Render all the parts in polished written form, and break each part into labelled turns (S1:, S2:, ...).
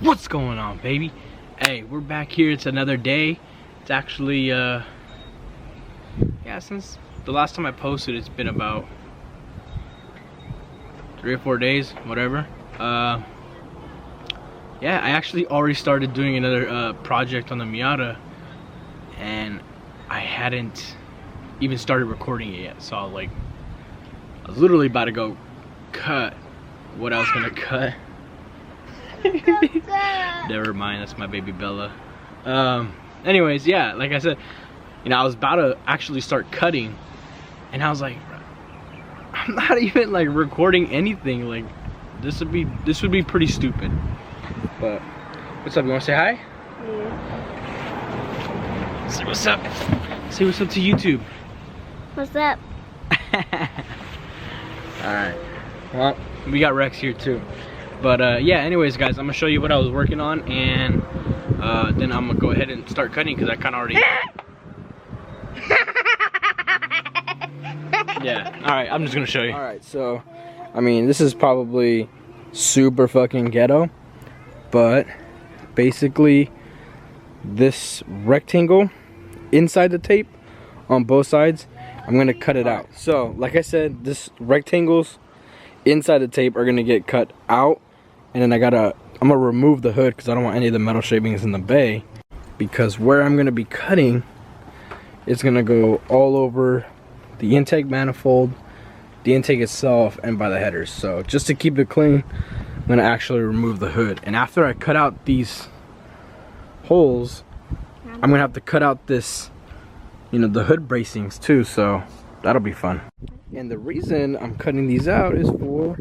S1: What's going on, baby? Hey, we're back here. It's another day. It's actually yeah, since the last time I posted, it's been about 3 or 4 days, whatever. Yeah, I actually already started doing another project on the Miata, and I hadn't even started recording it yet. So I was literally about to go cut what I was gonna cut. Never mind, that's my baby Bella. Anyways, yeah, like I said, you know, I was about to actually start cutting, and I was like, I'm not even like recording anything. Like, this would be pretty stupid. But what's up? You want to say hi? Yeah. Say what's up. Say what's up to YouTube.
S2: What's up?
S1: All right. Well, we got Rex here too. But yeah, anyways, guys, I'm gonna show you what I was working on, and then I'm gonna go ahead and start cutting because I kind of already. Yeah. All right. I'm just gonna show you. All right. So, I mean, this is probably super fucking ghetto, but basically, this rectangle inside the tape on both sides, I'm gonna cut it out. So, like I said, this rectangles inside the tape are gonna get cut out, and then I'm gonna remove the hood because I don't want any of the metal shavings in the bay, because where I'm gonna be cutting is gonna go all over the intake manifold, the intake itself, and by the headers. So just to keep it clean, I'm gonna actually remove the hood. And after I cut out these holes, I'm gonna have to cut out this, you know, the hood bracings too, so that'll be fun. And the reason I'm cutting these out is for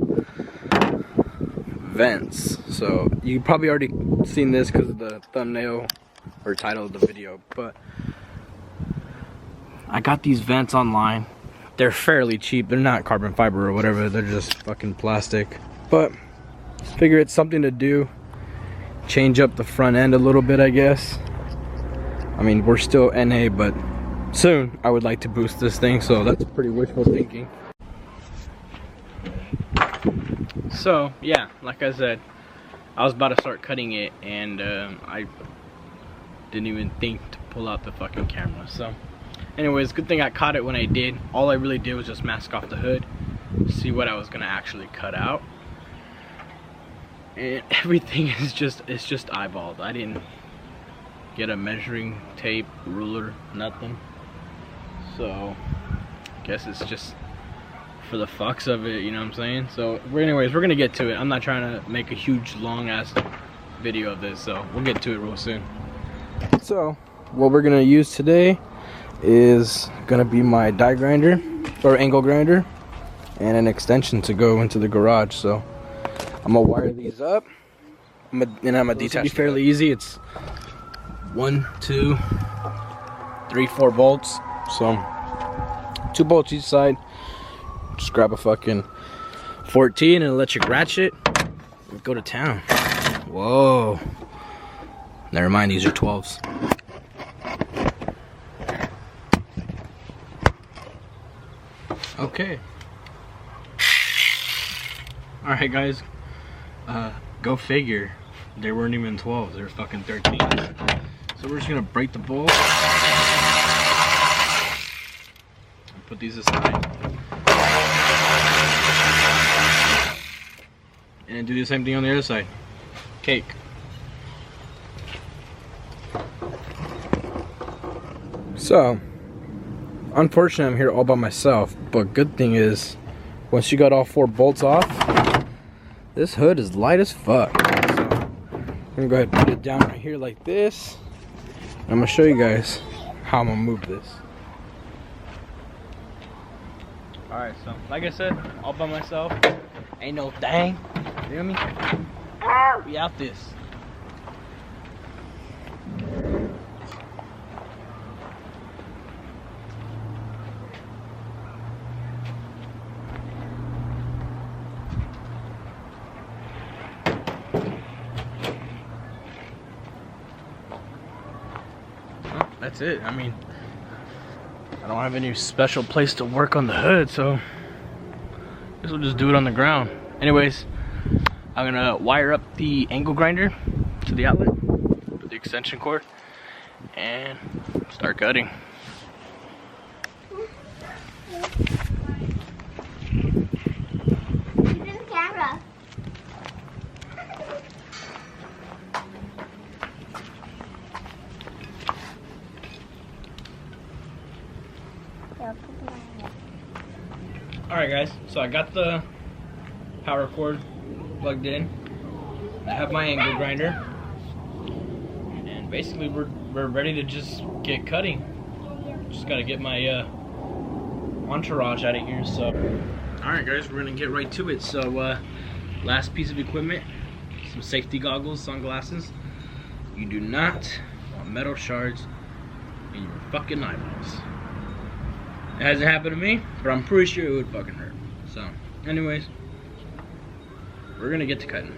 S1: vents. So you probably already seen this because of the thumbnail or title of the video, but I got these vents online. They're fairly cheap. They're not carbon fiber or whatever. They're just fucking plastic. But figure it's something to do. Change up the front end a little bit, I guess. I mean, we're still NA, but soon I would like to boost this thing, so that's pretty wishful thinking. So yeah, like I said, I was about to start cutting it, and I didn't even think to pull out the fucking camera. So anyways, good thing I caught it when I did. All I really did was just mask off the hood, see what I was gonna actually cut out, and everything is just eyeballed. I didn't get a measuring tape, ruler, nothing. So guess it's just for the fucks of it, you know what I'm saying? So anyways, we're gonna get to it. I'm not trying to make a huge long ass video of this, so we'll get to it real soon. So what we're gonna use today is gonna be my die grinder or angle grinder and an extension to go into the garage. So I'm gonna wire these up, and I'm gonna detach. It'll be fairly easy. It's 1, 2, 3, 4 bolts. So 2 bolts each side. Just grab a fucking 14 and an electric ratchet and go to town. Whoa. Never mind, these are 12s. Okay. Alright, guys. Go figure. They weren't even 12s, they were fucking 13s. So we're just gonna break the bolt. Put these aside. And then do the same thing on the other side. Cake. So, unfortunately I'm here all by myself, but good thing is, once you got all 4 bolts off, this hood is light as fuck. So, I'm gonna go ahead and put it down right here like this. And I'm gonna show you guys how I'm gonna move this. Alright, so like I said, all by myself, ain't no thing, you hear me? We out this. Well, that's it. I mean, I don't have any special place to work on the hood, so I guess we'll just do it on the ground. Anyways, I'm gonna wire up the angle grinder to the outlet with the extension cord and start cutting.
S2: Camera.
S1: Alright guys, so I got the power cord plugged in. I have my angle grinder. And basically we're ready to just get cutting. Just gotta get my entourage out of here, so. Alright guys, we're gonna get right to it. So last piece of equipment, some safety goggles, sunglasses. You do not want metal shards in your fucking eyeballs. It hasn't happened to me, but I'm pretty sure it would fucking hurt. So, anyways, we're gonna get to cutting.